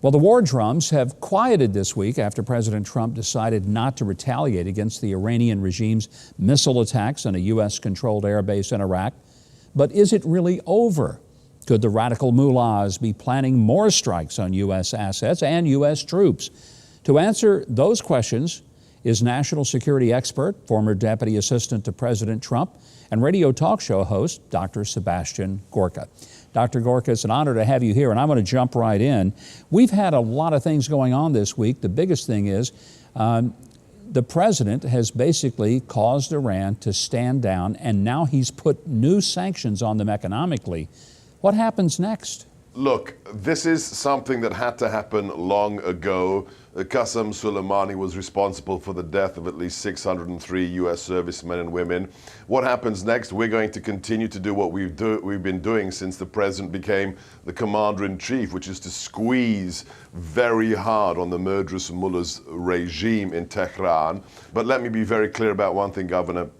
Well, the war drums have quieted this week after President Trump decided not to retaliate against the Iranian regime's missile attacks on a U.S.-controlled airbase in Iraq. But is it really over? Could the radical mullahs be planning more strikes on U.S. assets and U.S. troops? To answer those questions is national security expert, former Deputy Assistant to President Trump, and radio talk show host, Dr. Sebastian Gorka. Dr. Gorka, it's an honor to have you here, and I'm going to jump right in. We've had a lot of things going on this week. The biggest thing is the president has basically caused Iran to stand down, and now he's put new sanctions on them economically. What happens next? Look, this is something that had to happen long ago. Qasem Soleimani was responsible for the death of at least 603 U.S. servicemen and women. What happens next? We're going to continue to do what we've been doing since the president became the commander-in-chief, which is to squeeze very hard on the murderous mullah's regime in Tehran. But let me be very clear about one thing, Governor.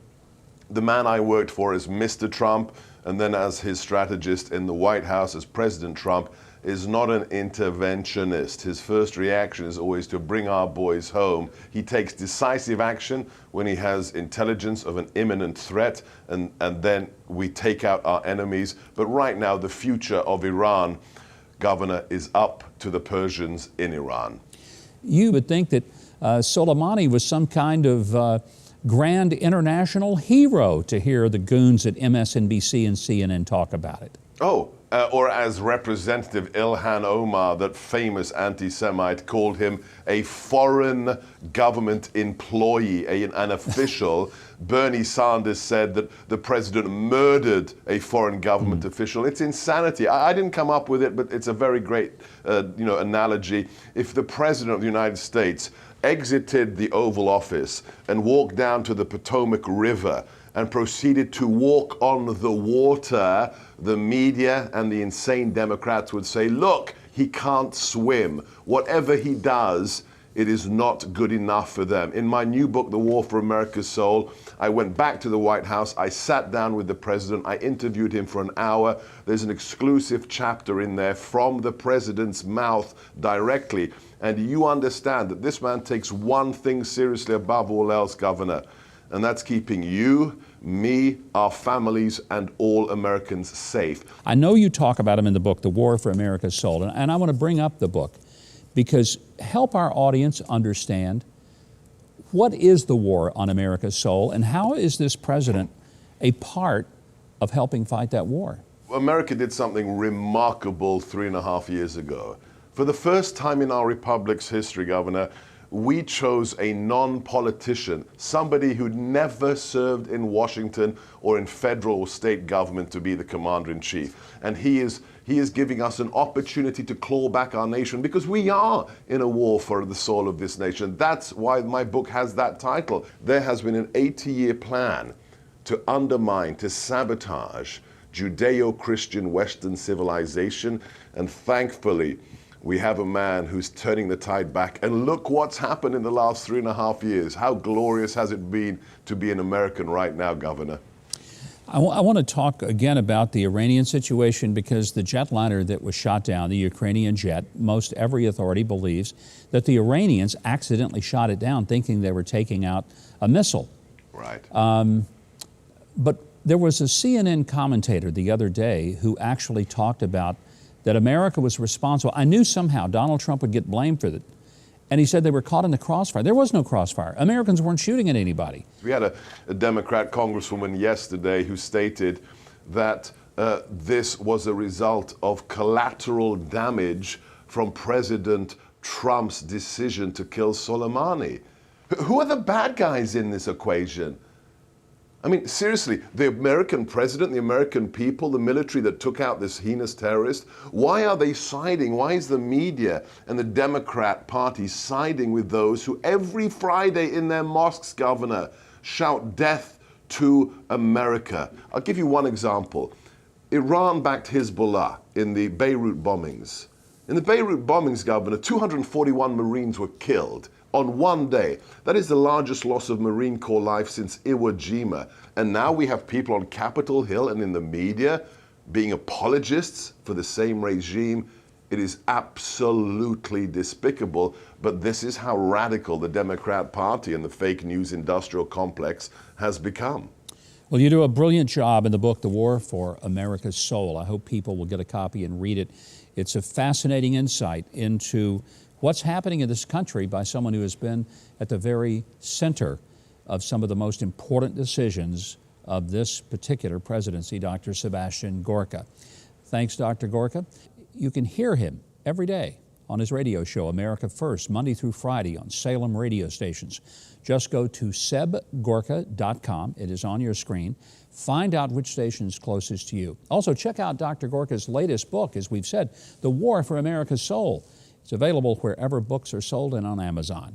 The man I worked for is Mr. Trump, and then as his strategist in the White House as President Trump, is not an interventionist. His first reaction is always to bring our boys home. He takes decisive action when he has intelligence of an imminent threat, and then we take out our enemies. But right now, the future of Iran, Governor, is up to the Persians in Iran. You would think that Soleimani was some kind of grand international hero to hear the goons at MSNBC and CNN talk about it. Oh, or as Representative Ilhan Omar, that famous anti-Semite, called him a foreign government employee, an official. Bernie Sanders said that the president murdered a foreign government official. It's insanity. I didn't come up with it, but it's a very great analogy. If the president of the United States exited the Oval Office and walked down to the Potomac River and proceeded to walk on the water, the media and the insane Democrats would say, look, he can't swim. Whatever he does, it is not good enough for them. In my new book, The War for America's Soul, I went back to the White House. I sat down with the president. I interviewed him for an hour. There's an exclusive chapter in there from the president's mouth directly. And you understand that this man takes one thing seriously above all else, Governor, and that's keeping you, me, our families, and all Americans safe. I know you talk about him in the book, The War for America's Soul, and I want to bring up the book because help our audience understand what is the war on America's soul and how is this president a part of helping fight that war? America did something remarkable 3.5 years ago. For the first time in our republic's history, Governor, we chose a non-politician, somebody who'd never served in Washington or in federal or state government to be the commander-in-chief. And he is giving us an opportunity to claw back our nation because we are in a war for the soul of this nation. That's why my book has that title. There has been an 80-year plan to undermine, to sabotage Judeo-Christian Western civilization, and thankfully, we have a man who's turning the tide back. And look what's happened in the last 3.5 years. How glorious has it been to be an American right now, Governor? I want to talk again about the Iranian situation because the jetliner that was shot down, the Ukrainian jet, most every authority believes that the Iranians accidentally shot it down thinking they were taking out a missile. Right. But there was a CNN commentator the other day who actually talked about that America was responsible. I knew somehow Donald Trump would get blamed for it. And he said they were caught in the crossfire. There was no crossfire. Americans weren't shooting at anybody. We had a Democrat congresswoman yesterday who stated that this was a result of collateral damage from President Trump's decision to kill Soleimani. Who are the bad guys in this equation? I mean, seriously, the American president, the American people, the military that took out this heinous terrorist, why are they siding? Why is the media and the Democrat Party siding with those who every Friday in their mosques, Governor, shout death to America? I'll give you one example. Iran backed Hezbollah in the Beirut bombings. In the Beirut bombings, Governor, 241 Marines were killed on one day. That is the largest loss of Marine Corps life since Iwo Jima. And now we have people on Capitol Hill and in the media being apologists for the same regime. It is absolutely despicable, but this is how radical the Democrat Party and the fake news industrial complex has become. Well, you do a brilliant job in the book, The War for America's Soul. I hope people will get a copy and read it. It's a fascinating insight into what's happening in this country by someone who has been at the very center of some of the most important decisions of this particular presidency, Dr. Sebastian Gorka. Thanks, Dr. Gorka. You can hear him every day on his radio show, America First, Monday through Friday on Salem radio stations. Just go to sebgorka.com. It is on your screen. Find out which station is closest to you. Also, check out Dr. Gorka's latest book, as we've said, The War for America's Soul. It's available wherever books are sold and on Amazon.